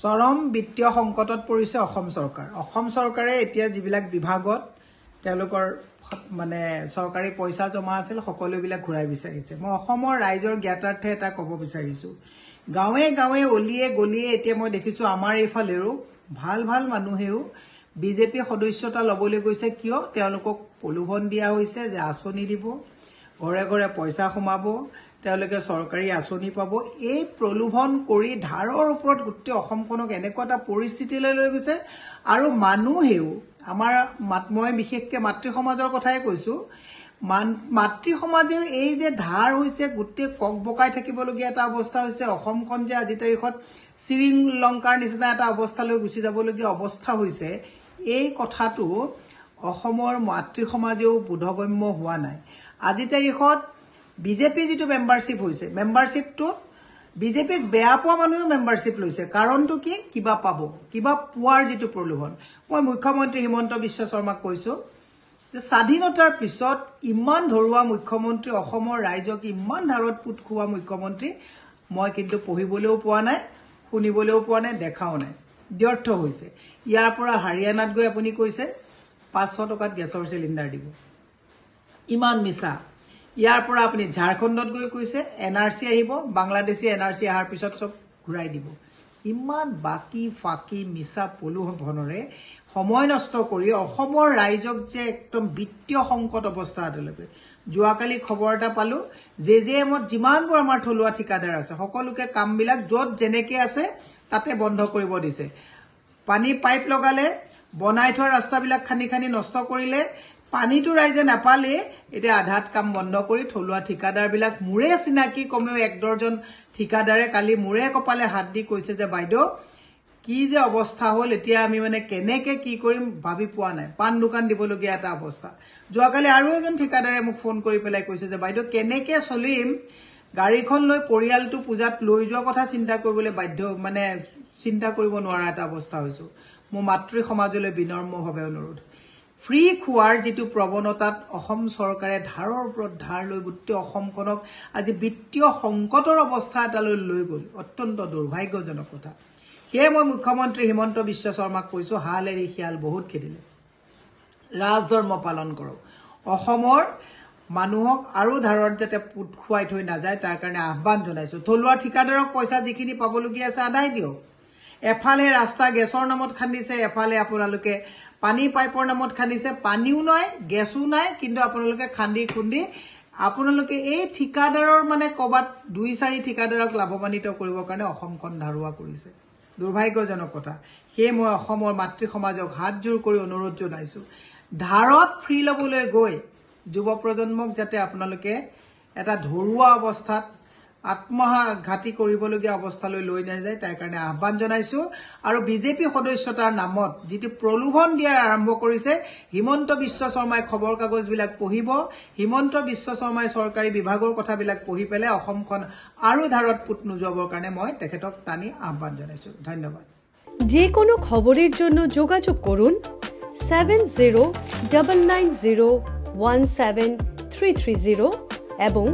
চৰম বিত্তীয় সংকটত পৰিছে অসম চৰকাৰ। অসম চৰকাৰে এতিয়া যিবিলাক বিভাগত তেওঁলোকৰ মানে চৰকাৰী পইচা জমা আছিল সকলোবিলাক ঘূৰাই বিচাৰিছে। মই অসমৰ ৰাইজৰ জ্ঞাতাৰ্থে এটা ক'ব বিচাৰিছোঁ, গাঁৱে গাঁৱে অলিয়ে গলিয়ে এতিয়া মই দেখিছোঁ আমাৰ এইফালেও ভাল ভাল মানুহেও বিজেপি সদস্যতা ল'বলৈ গৈছে। কিয়? তেওঁলোকক প্ৰলোভন দিয়া হৈছে যে আঁচনি দিব, ঘৰে ঘৰে পইচা সোমাব, তেওঁলোকে চৰকাৰী আঁচনি পাব। এই প্ৰলোভন কৰি ধাৰৰ ওপৰত গোটেই অসমখনক এনেকুৱা এটা পৰিস্থিতিলৈ লৈ গৈছে। আৰু মানুহেও আমাৰ মই বিশেষকৈ মাতৃ সমাজৰ কথাই কৈছোঁ, মাতৃ সমাজেও এই যে ধাৰ হৈছে গোটেই কক বকাই থাকিবলগীয়া এটা অৱস্থা হৈছে। অসমখন যে আজি তাৰিখত শ্ৰীলংকাৰ নিচিনা এটা অৱস্থালৈ গুচি যাবলগীয়া অৱস্থা হৈছে, এই কথাটো অসমৰ মাতৃ সমাজেও বোধগম্য হোৱা নাই। আজি তাৰিখত বিজেপি যিটো মেম্বাৰশ্বিপ হৈছে, মেম্বাৰশ্বিপটোত বিজেপিক বেয়া পোৱা মানুহেও মেম্বাৰশ্বিপ লৈছে। কাৰণটো কি? কিবা পাব, কিবা পোৱাৰ যিটো প্ৰলোভন। মই মুখ্যমন্ত্ৰী হিমন্ত বিশ্ব শৰ্মাক কৈছোঁ যে স্বাধীনতাৰ পিছত ইমান ধৰুৱা মুখ্যমন্ত্ৰী, অসমৰ ৰাইজক ইমান ধাৰত পুত খোৱা মুখ্যমন্ত্ৰী মই কিন্তু পঢ়িবলৈও পোৱা নাই, শুনিবলৈও পোৱা নাই, দেখাও নাই। ব্যৰ্থ হৈছে। ইয়াৰ পৰা হাৰিয়ানাত গৈ আপুনি কৈছে 500 টকাত গেছৰ চিলিণ্ডাৰ দিব, ইমান মিছা। ইয়াৰ পৰা আপুনি ঝাৰখণ্ডত গৈ কৈছে NRC আহিব, বাংলাদেশী NRC অহাৰ পিছত চব ঘূৰাই দিব। ইমান বাকী ফাঁকি মিছা প্ৰলোভনেৰে সময় নষ্ট কৰি অসমৰ ৰাইজক যে একদম বিত্তীয় সংকট অৱস্থা এটালৈকে। যোৱাকালি খবৰ এটা পালোঁ, JJMত যিমানবোৰ আমাৰ থলুৱা ঠিকাদাৰ আছে সকলোকে কামবিলাক য'ত যেনেকৈ আছে তাতে বন্ধ কৰিব দিছে। পানী পাইপ লগালে, বনাই থোৱা ৰাস্তাবিলাক খান্দি খান্দি নষ্ট কৰিলে, পানীটো ৰাইজে নাপালে, এতিয়া আধাত কাম বন্ধ কৰি থলুৱা ঠিকাদাৰবিলাক মোৰে চিনাকি কমেও 1 ডৰ্জন ঠিকাদাৰে কালি মোৰে কপালে হাত দি কৈছে যে বাইদেউ কি যে অৱস্থা হ'ল, এতিয়া আমি মানে কেনেকৈ কি কৰিম ভাবি পোৱা নাই। পাণ দোকান দিবলগীয়া এটা অৱস্থা। যোৱাকালি আৰু এজন ঠিকাদাৰে মোক ফোন কৰি পেলাই কৈছে যে বাইদেউ কেনেকৈ চলিম, গাড়ীখন লৈ পৰিয়ালটো পূজাত লৈ যোৱা কথা চিন্তা কৰিবলৈ বাধ্য, মানে চিন্তা কৰিব নোৱাৰা এটা অৱস্থা হৈছোঁ। মোৰ মাতৃ সমাজলৈ বিনম্ৰভাৱে অনুৰোধ, ফ্ৰী খোৱাৰ যিটো প্ৰৱণতাত অসম চৰকাৰে ধাৰৰ ওপৰত ধাৰ লৈ গোটেই অসমখনক আজি বিত্তীয় সংকটৰ অৱস্থা এটালৈ লৈ গ'ল, অত্যন্ত দুৰ্ভাগ্যজনক কথা। সেয়ে মই মুখ্যমন্ত্ৰী হিমন্ত বিশ্ব শৰ্মাক কৈছোঁ, হাল এৰি শিয়াল বহুত খেদিলে, ৰাজধৰ্ম পালন কৰক। অসমৰ মানুহক আৰু ধাৰত যাতে পুত খুৱাই থৈ নাযায় তাৰ কাৰণে আহ্বান জনাইছোঁ। থলুৱা ঠিকাদাৰক পইচা যিখিনি পাবলগীয়া আছে আদায় দিয়ক। এফালে ৰাস্তা গেছৰ নামত খান্দিছে, এফালে আপোনালোকে পানী পাইপৰ নামত খান্দিছে, পানীও নাই গেছো নাই, কিন্তু আপোনালোকে খান্দি খুন্দি আপোনালোকে এই ঠিকাদাৰৰ মানে ক'ৰবাত 2-4 ঠিকাদাৰক লাভৱান্বিত কৰিবৰ কাৰণে অসমখন ধাৰুৱা কৰিছে। দুৰ্ভাগ্যজনক কথা। সেয়ে মই অসমৰ মাতৃ সমাজক হাতজোৰ কৰি অনুৰোধ জনাইছোঁ, ধাৰত ফ্ৰী ল'বলৈ গৈ যুৱ প্ৰজন্মক যাতে আপোনালোকে এটা ধৰুৱা অৱস্থাত আত্মঘাতী কৰিবলগীয়া অৱস্থালৈ লৈ নাযায় তাৰ কাৰণে আহ্বান জনাইছোঁ। আৰু বিজেপি সদস্যতাৰ নামত যিটো প্ৰলোভন দিয়াৰ আৰম্ভ কৰিছে, হিমন্ত বিশ্ব শৰ্মাই খবৰ কাগজবিলাক পঢ়িব, হিমন্ত বিশ্ব শৰ্মাই চৰকাৰী বিভাগৰ কথাবিলাক পঢ়ি পেলাই অসমখন আৰু ধাৰত পুত নোযোৱাবৰ কাৰণে মই তেখেতক টানি আহ্বান জনাইছোঁ। ধন্যবাদ। যে কোনো খবৰেৰ জন্য যোগাযোগ কৰুন 7099017330 এবং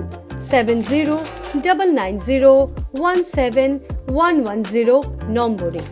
7099017110 নম্বৰে।